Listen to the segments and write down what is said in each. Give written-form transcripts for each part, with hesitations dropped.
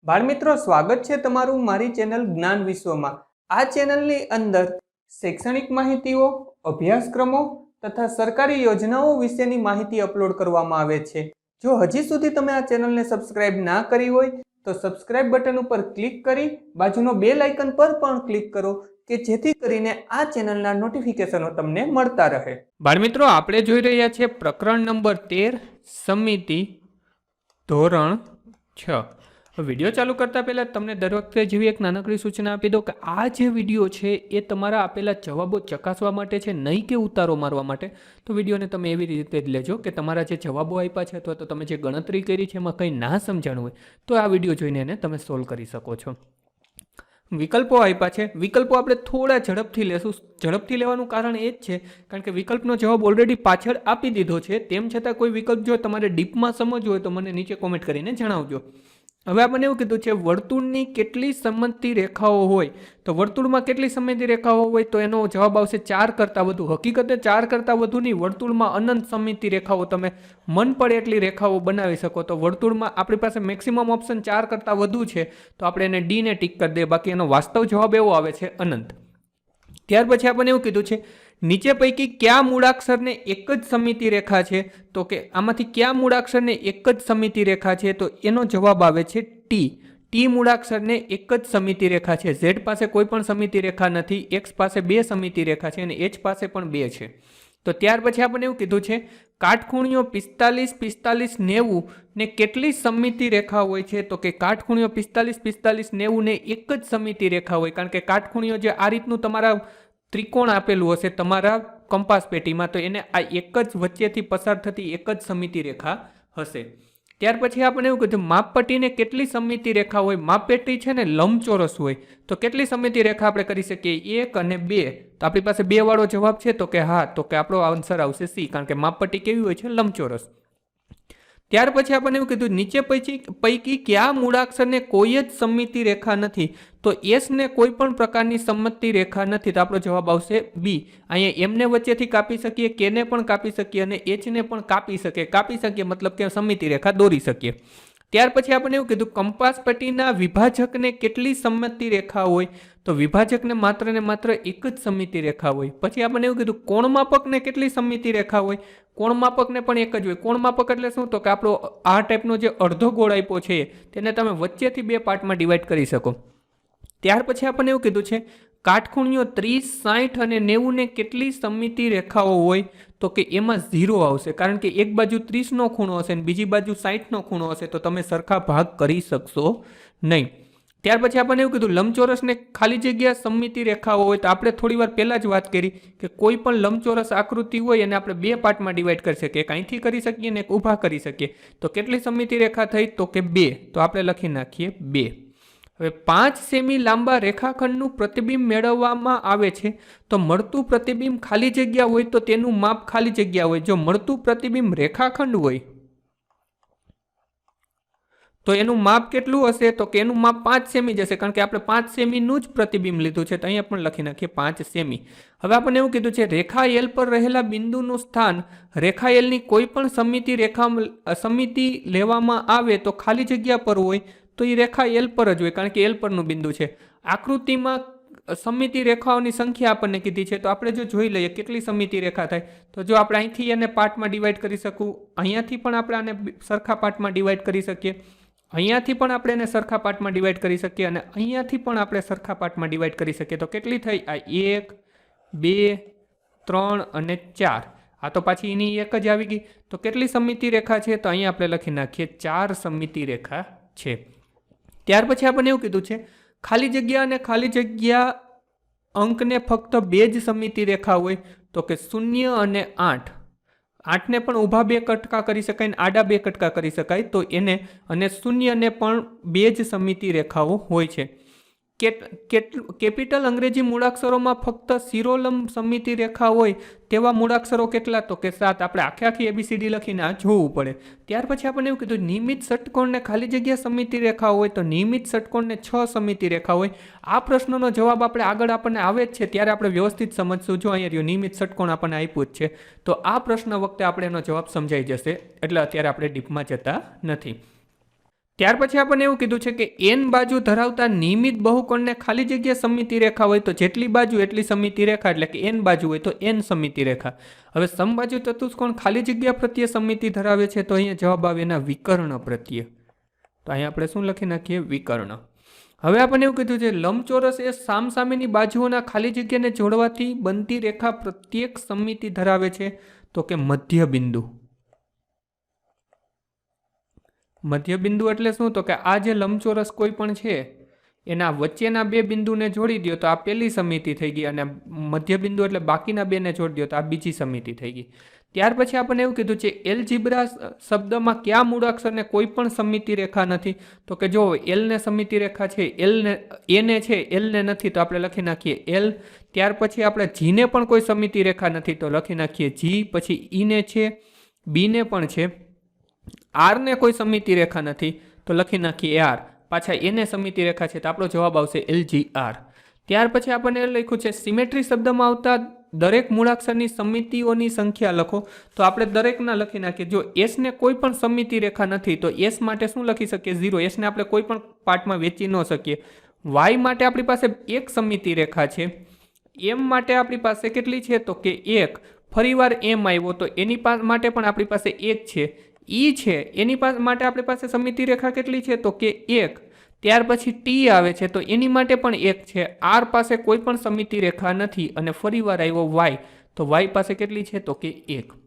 બાળમિત્રો, સ્વાગત છે તમારું મારી ચેનલ જ્ઞાન વિશ્વમાં। આ ચેનલની અંદર શૈક્ષણિક માહિતીઓ, અભ્યાસક્રમો તથા સરકારી યોજનાઓ વિશેની માહિતી અપલોડ કરવામાં આવે છે। જો હજી સુધી તમે આ ચેનલને સબસ્ક્રાઇબ ના કરી હોય તો સબસ્ક્રાઇબ બટન ઉપર ક્લિક કરી બાજુનો બેલ આઇકન પર પણ ક્લિક કરો કે જેથી કરીને આ ચેનલના નોટિફિકેશનો તમને મળતા રહે। બાળમિત્રો, આપણે જોઈ રહ્યા છીએ પ્રકરણ નંબર 13 સમિતિ ધોરણ 6। વિડીયો ચાલુ કરતા પહેલા તમને દર વખતે જેવી એક નાનકડી સૂચના આપી દો કે આ જે વિડીયો છે એ તમારા આપેલા જવાબો ચકાસવા માટે છે, નહીં કે ઉતારો મારવા માટે। તો વિડીયોને તમે એવી રીતે જ લેજો કે તમારા જે જવાબો આપ્યા છે અથવા તો તમે જે ગણતરી કરી છે એમાં કંઈ ના સમજાણું હોય તો આ વિડીયો જોઈને એને તમે સોલ્વ કરી શકો છો। વિકલ્પો આપ્યા છે, વિકલ્પો આપણે થોડા ઝડપથી લેશું। ઝડપથી લેવાનું કારણ એ જ છે કારણ કે વિકલ્પનો જવાબ ઓલરેડી પાછળ આપી દીધો છે, તેમ છતાં કોઈ વિકલ્પ જો તમારે ડીપમાં સમજવો હોય તો મને નીચે કોમેન્ટ કરીને જણાવજો। હવે આપણને એવું કીધું છે વર્તુળની કેટલી સમમિતિ રેખાઓ હોય, તો વર્તુળમાં કેટલી સમમિતિ રેખાઓ હોય તો એનો જવાબ આવશે 4 કરતાં વધુ। હકીકતે 4 કરતાં વધુની વર્તુળમાં અનંત સમમિતિ રેખાઓ તમે મન પડે એટલી રેખાઓ બનાવી શકો। તો વર્તુળમાં આપણી પાસે મેક્સિમમ ઓપ્શન 4 કરતાં વધુ છે તો આપણે એને ડી ને ટીક કરી દઈએ, બાકી એનો વાસ્તવ જવાબ એવો આવે છે અનંત। ત્યાર પછી આપણને એવું કીધું છે નીચે પૈકી કયા મૂળાક્ષરને એક જ સમમિતિ રેખા છે, તો કે આમાંથી કયા મૂળાક્ષરને એક જ સમમિતિ રેખા છે, તો એનો જવાબ આવે છે ટી। ટી મૂળાક્ષરને એક જ સમમિતિ રેખા છે। ઝેડ પાસે કોઈ પણ સમમિતિ રેખા નથી, એક્સ પાસે 2 સમમિતિ રેખા છે અને એચ પાસે પણ 2 છે। તો ત્યાર પછી આપણે એવું કીધું છે કાટખૂણિયો 45, 45, 90 ને કેટલી સમમિતિ રેખા હોય છે, તો કે કાટખૂણિયો 45, 45, 90 ને એક જ સમમિતિ રેખા હોય, કારણ કે કાટખૂણિયો જે આ રીતનું તમારા ત્રિકોણ આપેલું હશે તમારા કંપાસ પેટીમાં તો એને આ એક જ વચ્ચેથી પસાર થતી એક જ સમમિતિ રેખા હશે। ત્યાર પછી આપણે એવું કીધું માપપટ્ટીને કેટલી સમમિતિ રેખા હોય। માપપટ્ટી છે ને લંબચોરસ હોય તો કેટલી સમમિતિ રેખા આપણે કરી શકીએ 1 અને 2। તો આપણી પાસે 2 વાળો જવાબ છે તો કે હા, તો કે આપણો આન્સર આવશે સી, કારણ કે માપપટ્ટી કેવી હોય છે લંબચોરસ। ત્યાર પછી આપણને એવું કીધું નીચે પૈકી કયા મૂળાક્ષરને કોઈ જ સમમિતિ રેખા નથી, તો એસ ને કોઈ પણ પ્રકારની સમમિતિ રેખા નથી, તો આપણો જવાબ આવશે બી। અહીંયા એમ ને વચ્ચેથી કાપી શકીએ, કે ને પણ કાપી શકીએ અને એચ ને પણ કાપી શકીએ મતલબ કે સમમિતિ રેખા દોરી શકીએ। ત્યાર પછી આપણે એવું કીધું કંપાસ પટ્ટીના વિભાજકને કેટલી સમમિતિ રેખા હોય, તો વિભાજકને માત્ર ને માત્ર એક જ સમમિતિ રેખા હોય। પછી આપણે એવું કીધું કોણમાપકને કેટલી સમમિતિ રેખા હોય, કોણમાપકને પણ એક જ હોય। કોણમાપક એટલે શું, તો કે આપણો આ ટાઈપનો જે અડધો ગોળ આપ્યો છે તેને તમે વચ્ચેથી 2 પાર્ટમાં ડિવાઈડ કરી શકો। ત્યાર પછી આપણને એવું કીધું છે કાટખૂણિયો 30, 60 અને 90 ને કેટલી સમમિતિ રેખાઓ હોય, તો કે એમાં 0 આવશે, કારણ કે એક બાજુ 30નો ખૂણો હશે અને બીજી બાજુ 60નો ખૂણો હશે તો તમે સરખા ભાગ કરી શકશો નહીં। ત્યાર પછી આપણને એવું કીધું લંબચોરસને ખાલી જગ્યા સમમિતિ રેખાઓ હોય, તો આપણે થોડી વાર પહેલાં જ વાત કરી કે કોઈ પણ લંબચોરસ આકૃતિ હોય અને આપણે 2 પાર્ટમાં ડિવાઈડ કરી શકીએ, એક અહીંથી કરી શકીએ અને એક ઊભા કરી શકીએ। તો કેટલી સમમિતિ રેખા થઈ, તો કે 2, તો આપણે લખી નાખીએ 2। હવે 5 સેમી લાંબા રેખાખંડનું પ્રતિબિંબ મેળવવામાં આવે છે તો મળતું પ્રતિબિંબ ખાલી જગ્યા હોય તો તેનું માપ ખાલી જગ્યા હોય। જો મળતું પ્રતિબિંબ રેખાખંડ હોય તો એનું માપ કેટલું હશે, તો કે એનું માપ 5 સેમી જશે, કારણ કે આપણે 5 સેમીનું જ પ્રતિબિંબ લીધું છે, તો અહીંયા પણ લખી નાખીએ 5 સેમી। હવે આપણને એવું કીધું છે રેખા એલ પર રહેલા બિંદુનું સ્થાન રેખા એલની કોઈ પણ સમમિતિ લેવામાં આવે તો ખાલી જગ્યા પર હોય તો એ રેખા એલ પર જ હોય, કારણ કે એલ પરનું બિંદુ છે। આકૃતિમાં સમમિતિ રેખાઓની સંખ્યા આપણને કીધી છે તો આપણે જો જોઈ લઈએ કેટલી સમમિતિ રેખા થાય, તો જો આપણે અહીંથી એને પાર્ટમાં ડિવાઈડ કરી શકું, અહીંયાથી પણ આપણે આને સરખા પાર્ટમાં ડિવાઈડ કરી શકીએ, અહીંયાથી પણ આપણે એને સરખા પાર્ટમાં ડિવાઈડ કરી શકીએ અને અહીંયાથી પણ આપણે સરખા પાર્ટમાં ડિવાઈડ કરી શકીએ। તો કેટલી થઈ આ 1, 2, 3 અને 4, આ તો પાછી એની એક જ આવી ગઈ। તો કેટલી સમમિતિ રેખા છે, તો અહીંયા આપણે લખી નાખીએ 4 સમમિતિ રેખા છે। ત્યાર પછી આપણને એવું કીધું છે ખાલી જગ્યા અને ખાલી જગ્યા અંકને ફક્ત 2 જ સમમિતિ રેખા હોય, તો કે 0 અને 8। 8ને પણ ઊભા 2 કટકા કરી શકાય અને આડા 2 કટકા કરી શકાય, તો એને અને 0 ને પણ 2 જ સમમિતિ રેખાઓ હોય છે। કેપિટલ અંગ્રેજી મૂળાક્ષરોમાં ફક્ત શિરોલંબ સમમિતિ રેખા હોય તેવા મૂળાક્ષરો કેટલા, તો કે 7। આપણે આખી એબીસીડી લખીને આ જોવું પડે। ત્યાર પછી આપણને એવું કીધું નિયમિત ષટકોણને ખાલી જગ્યા સમમિતિ રેખા હોય, તો નિયમિત ષટકોણને 6 સમમિતિ રેખા હોય। આ પ્રશ્નનો જવાબ આપણે આગળ આપણને આવે જ છે ત્યારે આપણે વ્યવસ્થિત સમજશું। જો અહીંયા રહ્યું નિયમિત ષટકોણ આપણને આપ્યું જ છે તો આ પ્રશ્ન વખતે આપણે એનો જવાબ સમજાઈ જશે, એટલે અત્યારે આપણે ડીપમાં જતા નથી। ત્યાર પછી આપણને એવું કીધું છે કે n બાજુ ધરાવતા નિયમિત બહુકોણને ખાલી જગ્યા સમમિતિ રેખા હોય તો જેટલી બાજુ એટલી સમમિતિ રેખા, એટલે કે n બાજુ હોય તો n સમમિતિ રેખા. હવે સમબાજુ ચતુષ્કોણ ખાલી જગ્યા પ્રત્યે સમમિતિ ધરાવે છે તો અહીંયા જવાબ આવે એના વિકર્ણ પ્રત્યે. તો અહીંયા આપણે શું લખી નાખીએ? વિકર્ણ. હવે આપણને એવું કીધું છે લંબચોરસ એ સામસામેની બાજુઓના ખાલી જગ્યાને જોડવાથી બનતી રેખા પ્રત્યેક સમમિતિ ધરાવે છે તો કે મધ્ય બિંદુ. મધ્ય બિંદુ એટલે શું? તો કે આ જે લંબચોરસ કોઈ પણ છે એના વચ્ચેના બે બિંદુને જોડી દો તો આ પહેલી સમમિતિ થઈ ગઈ, અને મધ્ય બિંદુ એટલે બાકીના બેને જોડી દો તો આ બીજી સમમિતિ થઈ ગઈ. ત્યાર પછી આપણને એવું કીધું છે એલજીબ્રા શબ્દમાં કયા મૂળાક્ષરને કોઈ પણ સમમિતિ રેખા નથી? તો કે જો એલને સમમિતિ રેખા છે, એને છે, એલને નથી તો આપણે લખી નાખીએ એલ. ત્યાર પછી આપણે જીને પણ કોઈ સમમિતિ રેખા નથી તો લખી નાખીએ જી. પછી ઈને છે, બીને પણ છે, આરને કોઈ સમમિતિ રેખા નથી તો લખી નાખીએ આર. પાછા એને સમમિતિ રેખા છે તો આપણો જવાબ આવશે LGR. ત્યાર પછી આપણને લખ્યું છે સિમેટ્રી શબ્દમાં આવતા દરેક મૂળાક્ષરની સમમિતિઓની સંખ્યા લખો. તો આપણે દરેકના લખી નાખીએ. જો એસને કોઈ પણ સમમિતિ રેખા નથી તો એસ માટે શું લખી શકીએ? 0. એસને આપણે કોઈ પણ પાર્ટમાં વેચી ન શકીએ. વાય માટે આપણી પાસે એક સમમિતિ રેખા છે. એમ માટે આપણી પાસે કેટલી છે? તો કે 1. ફરીવાર એમ આવ્યો તો એની માટે પણ આપણી પાસે 1 છે. ઈ છે એની માટે આપણી પાસે સમમિતિ રેખા કેટલી છે? તો કે 1. ત્યાર પછી ટી આવે છે તો એની માટે પણ 1 છે. આર પાસે કોઈ પણ સમમિતિ રેખા નથી અને ફરીવાર આવ્યો વાય તો વાય પાસે કેટલી છે? તો કે 1.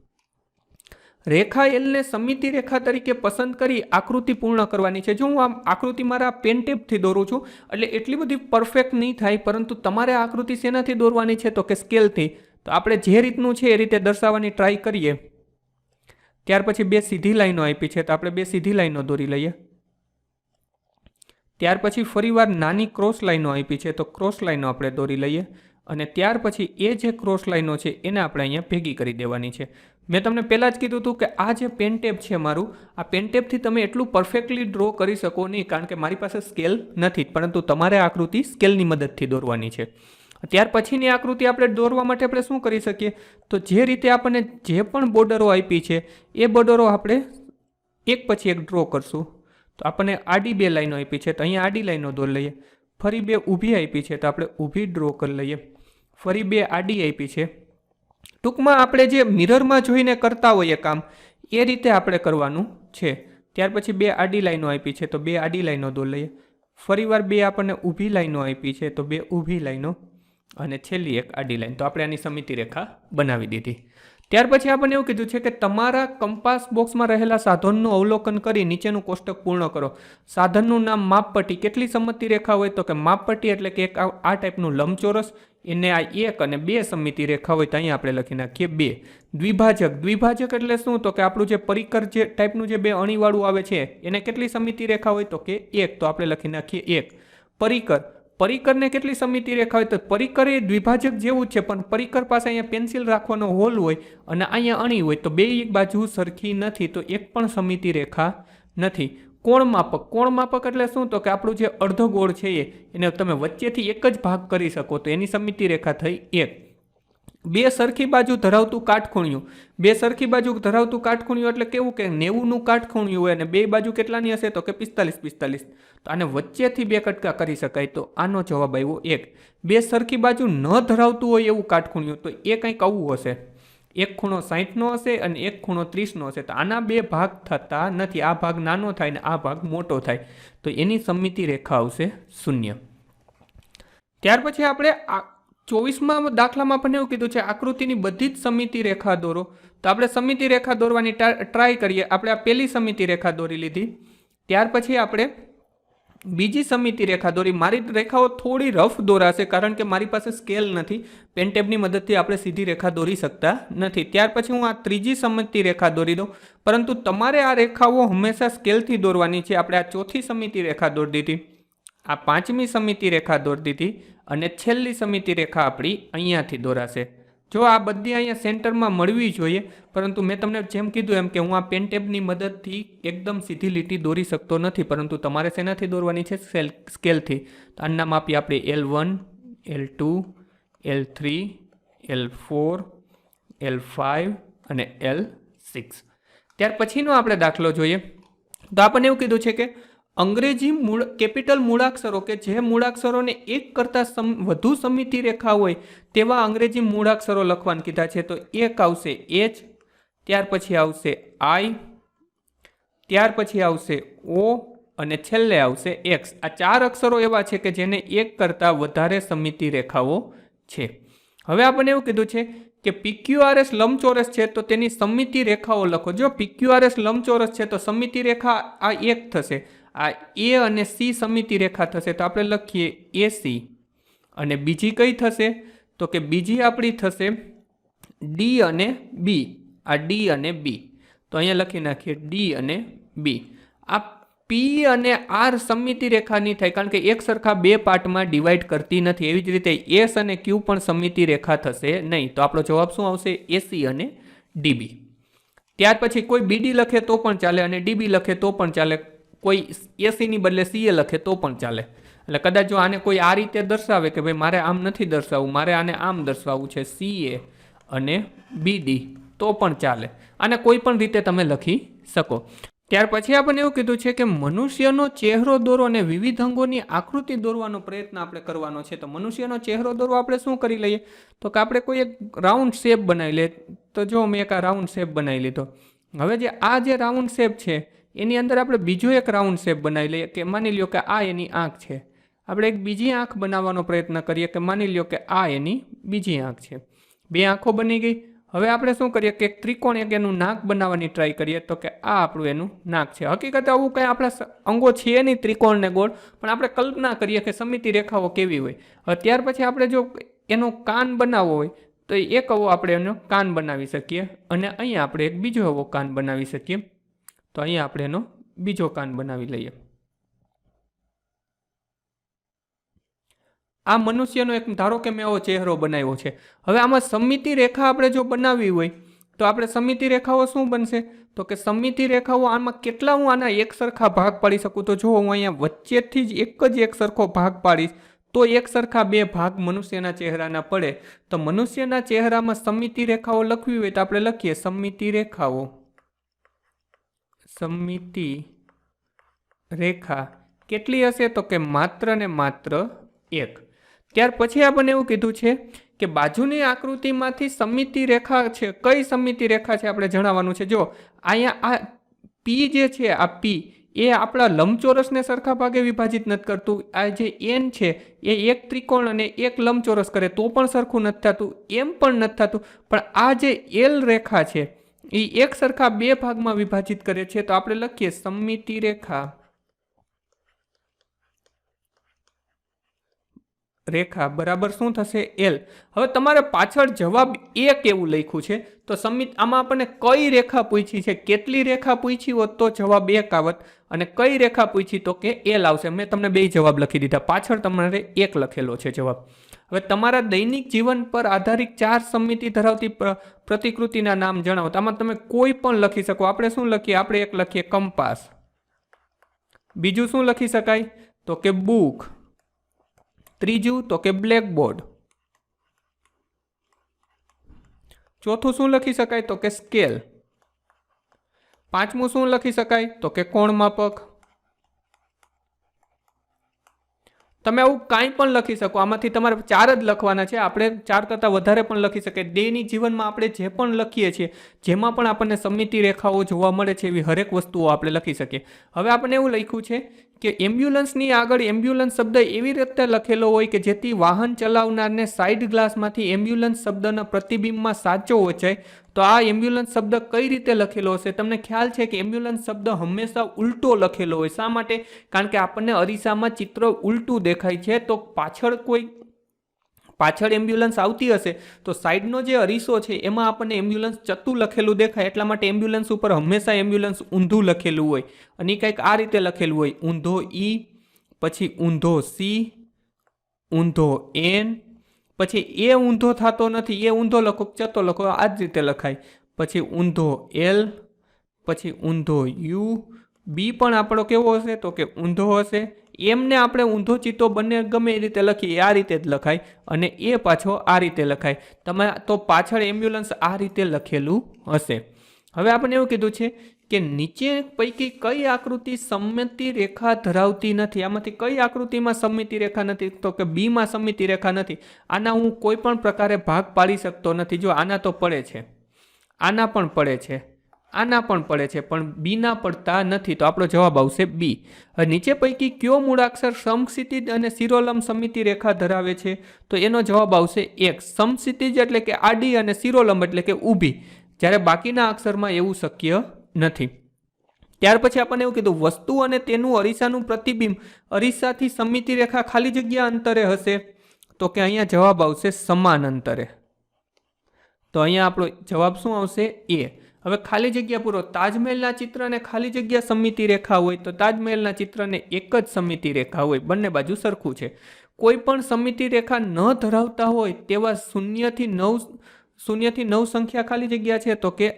રેખા એલને સમમિતિ રેખા તરીકે પસંદ કરી આકૃતિ પૂર્ણ કરવાની છે. જો હું આમ આકૃતિ મારા પેન ટેપથી દોરું છું એટલે એટલી બધી પરફેક્ટ નહીં થાય, પરંતુ તમારે આકૃતિ શેનાથી દોરવાની છે? તો કે સ્કેલથી. તો આપણે જે રીતનું છે એ રીતે દર્શાવવાની ટ્રાય કરીએ. ત્યાર પછી બે સીધી લાઈનો આપી છે તો આપણે બે સીધી લાઈનો દોરી લઈએ. ત્યાર પછી ફરીવાર નાની ક્રોસ લાઈનો આપી છે તો ક્રોસ લાઈનો આપણે દોરી લઈએ, અને ત્યાર પછી એ જે ક્રોસ લાઈનો છે એને આપણે અહીંયા ભેગી કરી દેવાની છે. મેં તમને પહેલાં જ કીધું હતું કે આ જે પેન ટેપ છે મારું, આ પેન ટેપથી તમે એટલું પરફેક્ટલી ડ્રો કરી શકો નહીં, કારણ કે મારી પાસે સ્કેલ નથી, પરંતુ તમારે આકૃતિ સ્કેલની મદદથી દોરવાની છે. ત્યાર પછીની આકૃતિ આપણે દોરવા માટે આપણે શું કરી શકીએ? તો જે રીતે આપણને જે પણ બોર્ડરો આપી છે એ બોર્ડરો આપણે એક પછી એક ડ્રો કરશું. તો આપણને આડી બે લાઈનો આપી છે તો અહીંયા આડી લાઈનો દોરી લઈએ. ફરી બે ઊભી આપી છે તો આપણે ઊભી ડ્રો કરી લઈએ. ફરી બે આડી આપી છે. ટૂંકમાં આપણે જે મિરરમાં જોઈને કરતા હોઈએ કામ એ રીતે આપણે કરવાનું છે. ત્યાર પછી બે આડી લાઈનો આપી છે તો બે આડી લાઈનો દોરી લઈએ. ફરીવાર બે આપણને ઊભી લાઈનો આપી છે તો બે ઊભી લાઈનો, અને છેલ્લી એક આડી લાઈન. તો આપણે આની સમમિતિ રેખા બનાવી દીધી. ત્યાર પછી આપણને એવું કીધું છે કે તમારા કંપાસ બોક્સમાં રહેલા સાધનનું અવલોકન કરી નીચેનું કોષ્ટક પૂર્ણ કરો. સાધનનું નામ માપપટ્ટી. કેટલી સમમિતિ રેખા હોય? તો કે માપપટ્ટી એટલે કે એક આ ટાઈપનું લંબચોરસ, એને આ 1 અને 2 સમમિતિ રેખા હોય તો અહીંયા આપણે લખી નાખીએ 2. દ્વિભાજક. દ્વિભાજક એટલે શું? તો કે આપણું જે પરિકર જે ટાઈપનું જે બે અણીવાળું આવે છે એને કેટલી સમમિતિ રેખા હોય? તો કે 1. તો આપણે લખી નાખીએ 1. પરિકર. પરિકરને કેટલી સમમિતિ રેખા હોય? તો પરિકર એ દ્વિભાજક જેવું જ છે, પણ પરિકર પાસે અહીંયા પેન્સિલ રાખવાનો હોલ હોય અને અહીંયા અણી હોય, તો બે એક બાજુ સરખી નથી, તો એક પણ સમમિતિ રેખા નથી. કોણ માપક. કોણ માપક એટલે શું? તો કે આપણું જે અર્ધ ગોળ છે એને તમે વચ્ચેથી એક જ ભાગ કરી શકો તો એની સમમિતિ રેખા થઈ 1. બે સરખી બાજુ ધરાવતું કાટખૂણિયું. બે સરખી બાજુ ધરાવતું કાટખૂણિયું એટલે કેવું કે 90નું કાટખૂણિયું હોય અને બે બાજુ કેટલાની હશે? તો કે 45. તો આને વચ્ચેથી બે કટકા કરી શકાય તો આનો જવાબ આવ્યો 1. બે સરખી બાજુ ન ધરાવતું હોય એવું કાટખૂણિયું તો એ કંઈક આવું હશે. એક ખૂણો 60નો હશે અને એક ખૂણો 30નો હશે. તો આના બે ભાગ થતા નથી. આ ભાગ નાનો થાય ને આ ભાગ મોટો થાય તો એની સમમિતિ રેખા આવશે 0. ત્યાર પછી આપણે 24માં દાખલામાં આપણને એવું કીધું છે આકૃતિની બધી જ સમમિતિ રેખા દોરો. તો આપણે સમમિતિ રેખા દોરવાની ટ્રાય કરીએ. આપણે આ પહેલી સમમિતિ રેખા દોરી લીધી. ત્યાર પછી આપણે બીજી સમમિતિ રેખા દોરી. મારી રેખાઓ થોડી રફ દોરાશે કારણ કે મારી પાસે સ્કેલ નથી. પેન ટેપની મદદથી આપણે સીધી રેખા દોરી શકતા નથી. ત્યાર પછી હું આ ત્રીજી સમમિતિ રેખા દોરી દઉં, પરંતુ તમારે આ રેખાઓ હંમેશા સ્કેલથી દોરવાની છે. આપણે આ ચોથી સમમિતિ રેખા દોરી દીધી, આ પાંચમી સમમિતિ રેખા દોરી દીધી, અને છેલ્લી સમમિતિ રેખા આપણી અહીંયાથી દોરાશે. જો આ બધી અહીંયા સેન્ટરમાં મળવી જોઈએ, પરંતુ મેં તમને જેમ કીધું એમ કે હું આ પેન ટેપની મદદથી એકદમ સીધી લીટી દોરી શકતો નથી, પરંતુ તમારે શેનાથી દોરવાની છે? સ્કેલથી. તો આના નામ આપીએ આપણે L1, L2, L3, L4, L5 અને L6. ત્યાર પછીનો આપણે દાખલો જોઈએ. તો આપણને એવું કીધું છે કે અંગ્રેજી કેપિટલ મૂળાક્ષરો કે જે મૂળાક્ષરોને એક કરતાં વધુ સમિતિ રેખા હોય તેવા અંગ્રેજી મૂળાક્ષરો લખવાનું કીધા છે. તો એક આવશે એચ, ત્યાર પછી આવશે આઈ, ત્યાર પછી આવશે ઓ અને છેલ્લે આવશે એક્સ. આ 4 અક્ષરો એવા છે કે જેને એક કરતાં વધારે સમિતિ રેખાઓ છે. હવે આપણને એવું કીધું છે કે PQRS લંબચોરસ છે તો તેની સમિતિ રેખાઓ લખો. જો PQRS લંબચોરસ છે તો સમિતિ રેખા આ એક થશે, આ એ અને સી સમિતિ રેખા થશે. તો આપણે લખીએ AC. અને બીજી કઈ થશે તો કે બીજી આપણી થશે ડી અને બી. આ ડી અને બી, તો અહીંયા લખી નાખીએ ડી અને બી. આ પી અને આર સમિતિ રેખા નહીં થાય કારણ કે એક સરખા બે પાર્ટમાં ડિવાઈડ કરતી નથી. એવી જ રીતે એસ અને ક્યુ પણ સમિતિ રેખા થશે નહીં. તો આપણો જવાબ શું આવશે? એસી અને ડીબી. ત્યાર પછી કોઈ બીડી લખે તો પણ ચાલે અને ડીબી લખે તો પણ ચાલે. કોઈ એસીની બદલે સીએ લખે તો પણ ચાલે. એટલે કદાચ જો આને કોઈ આ રીતે દર્શાવે કે ભાઈ મારે આમ નથી દર્શાવવું, મારે આને આમ દર્શાવવું છે સીએ અને બીડી, તો પણ ચાલે. આને કોઈ પણ રીતે તમે લખી શકો. ત્યાર પછી આપણને એવું કીધું છે કે મનુષ્યનો ચહેરો દોરો અને વિવિધ અંગોની આકૃતિ દોરવાનો પ્રયત્ન આપણે કરવાનો છે. તો મનુષ્યનો ચહેરો દોરવો આપણે શું કરી લઈએ તો કે આપણે કોઈ એક રાઉન્ડ શેપ બનાવી લઈએ. તો જો મેં એક આ રાઉન્ડ શેપ બનાવી લીધો. હવે જે રાઉન્ડ શેપ છે એની અંદર આપણે બીજો એક રાઉન્ડ શેપ બનાવી લઈએ કે માની લ્યો કે આ એની આંખ છે. આપણે એક બીજી આંખ બનાવવાનો પ્રયત્ન કરીએ કે માની લ્યો કે આ એની બીજી આંખ છે. બે આંખો બની ગઈ. હવે આપણે શું કરીએ કે એક ત્રિકોણ એક એનું નાક બનાવવાની ટ્રાય કરીએ. તો કે આ આપણું એનું નાક છે. હકીકતે આવું કંઈ આપણા અંગો છે નહીં ત્રિકોણ ને ગોળ, પણ આપણે કલ્પના કરીએ કે સમિતિ રેખાઓ કેવી હોય. હવે ત્યાર પછી આપણે જો એનો કાન બનાવવો હોય તો એક આવો આપણે એનો કાન બનાવી શકીએ અને અહીંયા આપણે એક બીજો એવો કાન બનાવી શકીએ. તો અહીંયા આપણે એનો બીજો કાન બનાવી લઈએ. આ મનુષ્યનો એક ધારો કે મેં એવો ચહેરો બનાવ્યો છે. હવે આમાં સમિતિ રેખા આપણે જો બનાવવી હોય તો આપણે સમિતિ રેખાઓ શું બનશે તો કે સમિતિ રેખાઓ આમાં કેટલા હું આના એક સરખા ભાગ પાડી શકું. તો જો હું અહીંયા વચ્ચેથી જ એક સરખો ભાગ પાડીશ તો એક સરખા બે ભાગ મનુષ્યના ચહેરાના પડે. તો મનુષ્યના ચહેરામાં સમિતિ રેખાઓ લખવી હોય તો આપણે લખીએ સમિતિ રેખાઓ. સમિતિ રેખા કેટલી હશે તો કે માત્ર ને માત્ર એક. ત્યાર પછી આપણને એવું કીધું છે કે બાજુની આકૃતિમાંથી સમિતિ રેખા છે. કઈ સમિતિ રેખા છે આપણે જણાવવાનું છે. જો અહીંયા આ પી જે છે, આ પી એ આપણા લંબચોરસને સરખા ભાગે વિભાજિત નથી કરતું. આ જે એન છે એ એક ત્રિકોણ અને એક લંબચોરસ કરે તો પણ સરખું નથી થતું, એમ પણ નથી થતું. પણ આ જે એલ રેખા છે એ એક સરખા બે ભાગમાં વિભાજિત કરે છે. તો આપણે લખીએ સમિતિ રેખા રેખા બરાબર શું થશે? એલ. હવે તમારે પાછળ જવાબ એક એવું લખ્યું છે તો આમાં આપણને કઈ રેખા પૂછી છે, કેટલી રેખા પૂછી હોત તો જવાબ એક આવત અને કઈ રેખા પૂછી તો કે એલ આવશે. મેં તમને બે જવાબ લખી દીધા, પાછળ તમારે એક લખેલો છે જવાબ. હવે તમારા દૈનિક જીવન પર આધારિત 4 સમિતિ ધરાવતી પ્રતિકૃતિના નામ જણાવો. આમાં તમે કોઈ પણ લખી શકો. આપણે શું લખીએ? આપણે એક લખીએ કંપાસ. બીજું શું લખી શકાય તો કે બુક. ત્રીજું તો કે બ્લેકબોર્ડ. ચોથું શું લખી શકાય તો કે સ્કેલ. પાંચમું શું લખી શકાય તો કે કોણ માપક. તમે આવું કાંઈ પણ લખી શકો. આમાંથી તમારે 4 જ લખવાના છે. આપણે 4 કરતાં વધારે પણ લખી શકીએ. દૈનિક જીવનમાં આપણે જે પણ લખીએ છીએ જેમાં પણ આપણને સમિતિ રેખાઓ જોવા મળે છે એવી હરેક વસ્તુઓ આપણે લખી શકીએ. હવે આપણે એવું લખ્યું છે કે એમ્બ્યુલન્સની આગળ એમ્બ્યુલન્સ શબ્દ એવી રીતે લખેલો હોય કે જેથી વાહન ચલાવનારને સાઇડ ગ્લાસમાંથી એમ્બ્યુલન્સ શબ્દના પ્રતિબિંબમાં સાચો વચાય. તો આ એમ્બ્યુલન્સ શબ્દ કઈ રીતે લખેલો હશે? તમને ખ્યાલ છે કે એમ્બ્યુલન્સ શબ્દ હંમેશા ઉલટો લખેલો હોય. શા માટે? કારણ કે આપણને અરીસામાં ચિત્ર ઉલટું દેખાય છે. તો પાછળ એમ્બ્યુલન્સ આવતી હશે તો સાઈડનો જે અરીસો છે એમાં આપણને એમ્બ્યુલન્સ ચતું લખેલું દેખાય. એટલા માટે એમ્બ્યુલન્સ ઉપર હંમેશા એમ્બ્યુલન્સ ઊંધું લખેલું હોય અને કંઈક આ રીતે લખેલું હોય. ઊંધો ઈ, પછી ઊંધો સી, ઊંધો એન, પછી એ ઊંધો થતો નથી, એ ઊંધો લખો, ચતો લખો, આ જ રીતે લખાય. પછી ઊંધો એલ, પછી ઊંધો યુ. બી પણ આપણો કેવો હશે તો કે ઊંધો હશે. એમને આપણે ઊંધો ચિત્તો બંને ગમે એ રીતે લખીએ આ રીતે જ લખાય અને એ પાછો આ રીતે લખાય. તમે તો પાછળ એમ્બ્યુલન્સ આ રીતે લખેલું હશે. હવે આપણે એવું કીધું છે કે નીચે પૈકી કઈ આકૃતિ સમમિતિ રેખા ધરાવતી નથી? આમાંથી કઈ આકૃતિમાં સમમિતિ રેખા નથી? તો કે બી માં સમમિતિ રેખા નથી. આના હું કોઈ પણ પ્રકારે ભાગ પાડી શકતો નથી. જો આના તો પડે છે, આના પણ પડે છે, આના પણ પડે છે, પણ બી ના પડતા નથી. તો આપણો જવાબ આવશે બી. હવે નીચે પૈકી કયો મૂળાક્ષર સમક્ષિતિજ અને શિરોલંબ સમમિતિ રેખા ધરાવે છે? તો એનો જવાબ આવશે એક્સ. સમક્ષિતિજ એટલે કે આડી અને શિરોલંબ એટલે કે ઊભી, જ્યારે બાકીના અક્ષરમાં એવું શક્ય નથી. ત્યાર પછી આપણને એવું કીધું વસ્તુ અને તેનું અરીસાનું પ્રતિબિંબ અરીસાથી સમમિતિ રેખા ખાલી જગ્યા અંતરે હશે. તો કે અહીંયા જવાબ આવશે સમાન અંતરે. તો અહીંયા આપણો જવાબ શું આવશે? એ. હવે ખાલી જગ્યા પૂરો. તાજમહેલના ચિત્રને ખાલી જગ્યા સમમિતિ રેખા હોય તો તાજમહેલના ચિત્રને એક જ સમમિતિ રેખા હોય, બંને બાજુ સરખું છે. કોઈ પણ સમમિતિ રેખા ન ધરાવતા હોય તેવા 0 થી 9 સંખ્યા ખાલી જગ્યા છે. તો કે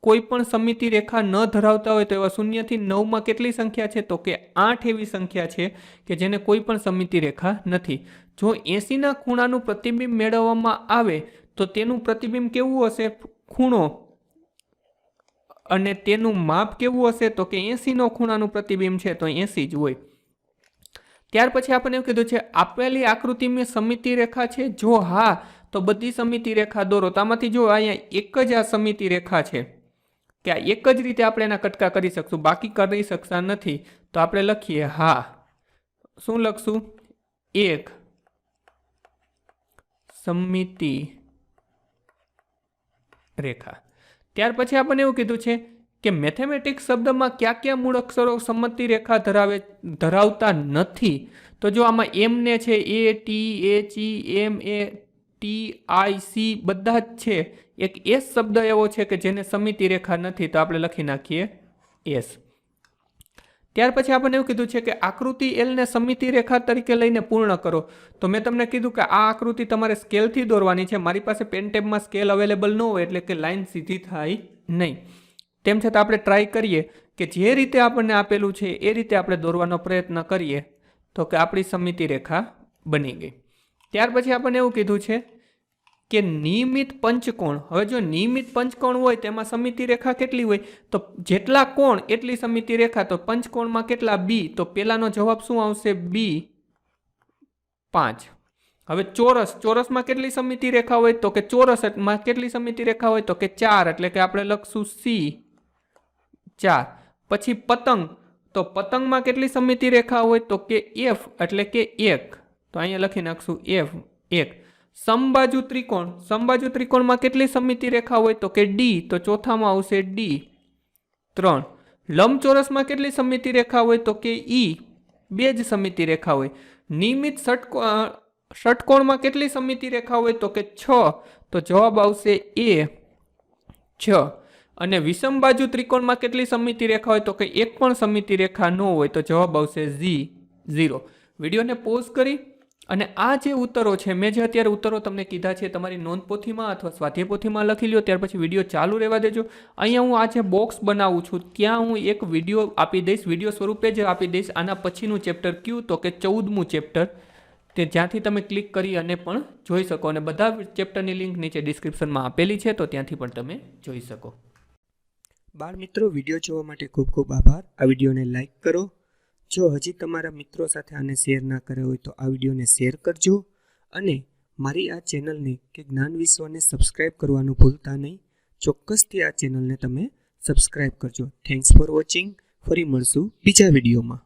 કોઈ પણ સમમિતિ રેખા ન ધરાવતા હોય તો એવા 0 થી 9 માં કેટલી સંખ્યા છે? તો કે 8 એવી સંખ્યા છે કે જેને કોઈ પણ સમમિતિ રેખા નથી. જો 80 ના ખૂણાનું પ્રતિબિંબ મેળવવામાં આવે તો તેનું પ્રતિબિંબ કેવું હશે? ખૂણો અને તેનું માપ કેવું હશે? તો કે 80 નો ખૂણાનું પ્રતિબિંબ છે તો 80 જ હોય. ત્યાર પછી આપણને એવું કીધું છે આપેલી આકૃતિમાં સમમિતિ રેખા છે? જો હા તો બધી સમમિતિ રેખા દોરો. તો આમાંથી જો અહીંયા એક જ આ સમમિતિ રેખા છે કે આ એક જ રીતે આપણે એના કટકા કરી શકશું, બાકી કરી શકતા નથી. તો આપણે લખીએ હા. શું લખશું? એક સમમિતિ રેખા. ત્યાર પછી આપણને એવું કીધું છે કે મેથેમેટિક્સ શબ્દમાં કયા કયા મૂળાક્ષરો સમમિતિ રેખા ધરાવતા નથી? તો જો આમાં એમ ને છે, A T H E M A T I C બધા જ છે. એક એસ શબ્દ એવો છે કે જેને સમમિતિ રેખા નથી, તો આપણે લખી નાખીએ એસ. ત્યાર પછી આપણને એવું કીધું છે કે આકૃતિ એલ ને સમમિતિ રેખા તરીકે લઈને પૂર્ણ કરો. તો મેં તમને કીધું કે આ આકૃતિ તમારે સ્કેલથી દોરવાની છે. મારી પાસે પેન ટેબમાં સ્કેલ અવેલેબલ ન હોય એટલે કે લાઈન સીધી થાય નહીં. તેમ છતાં આપણે ટ્રાય કરીએ કે જે રીતે આપણને આપેલું છે એ રીતે આપણે દોરવાનો પ્રયત્ન કરીએ તો કે આપણી સમમિતિ રેખા બની ગઈ. ત્યાર પછી આપણને એવું કીધું છે કે નિયમિત પંચકોણ. હવે જો નિયમિત પંચકોણ હોય તેમાં સમમિતિ રેખા કેટલી હોય? તો જેટલા કોણ એટલી સમમિતિ રેખા. તો પંચકોણમાં કેટલા? બી. તો પેલાનો જવાબ શું આવશે? બી 5. હવે ચોરસમાં કેટલી સમમિતિ રેખા હોય? તો કે ચોરસમાં કેટલી સમમિતિ રેખા હોય? તો કે 4, એટલે કે આપણે લખશું સી 4. પછી પતંગ, તો પતંગમાં કેટલી સમમિતિ રેખા હોય? તો કે એફ, એટલે કે 1. તો અહીંયા લખી નાખશું એફ 1. સમબાજુ ત્રિકોણમાં કેટલી સમમિતિ રેખા હોય? તો કે ડી. તો ચોથામાં આવશે ડી 3. લંબચોરસમાં કેટલી સમમિતિ રેખા હોય? તો કે ઈ 2 જ સમમિતિ રેખા હોય. નિયમિત ષટકોણમાં કેટલી સમમિતિ રેખા હોય? તો કે 6. તો જવાબ આવશે એ 6. અને વિષમબાજુ ત્રિકોણમાં કેટલી સમમિતિ રેખા હોય? તો કે એક પણ સમમિતિ રેખા ન હોય. તો જવાબ આવશે ઝી 0. વિડીયોને પોઝ કરી અને આ જે ઉત્તરો છે, મેં જે અત્યારે ઉત્તરો તમને કીધા છે તમારી નોંધપોથીમાં અથવા સ્વાધ્યાય પોથીમાં લખી લ્યો. ત્યાર પછી વિડીયો ચાલુ રહેવા દેજો. અહીંયા હું આ જે બોક્સ બનાવું છું ત્યાં હું એક વિડીયો આપી દઈશ, વિડીયો સ્વરૂપે જ આપી દઈશ. આના પછીનું ચેપ્ટર કયું? તો કે 14મું ચેપ્ટર, તે જ્યાંથી તમે ક્લિક કરી અને પણ જોઈ શકો. અને બધા ચેપ્ટરની લિંક નીચે ડિસ્ક્રિપ્શનમાં આપેલી છે, તો ત્યાંથી પણ તમે જોઈ શકો. બાળ મિત્રો, વિડીયો જોવા માટે ખૂબ ખૂબ આભાર. આ વિડીયોને લાઈક કરો. જો હજી તમારા મિત્રો સાથે આને શેર ના કર્યો હોય તો આ વિડીયોને શેર કરજો. અને મારી આ ચેનલને કે જ્ઞાન વિશ્વને સબસ્ક્રાઈબ કરવાનું ભૂલતા નહીં. ચોક્કસથી આ ચેનલને તમે સબસ્ક્રાઈબ કરજો. Thanks for watching. ફરી મળશું બીજા વિડીયોમાં.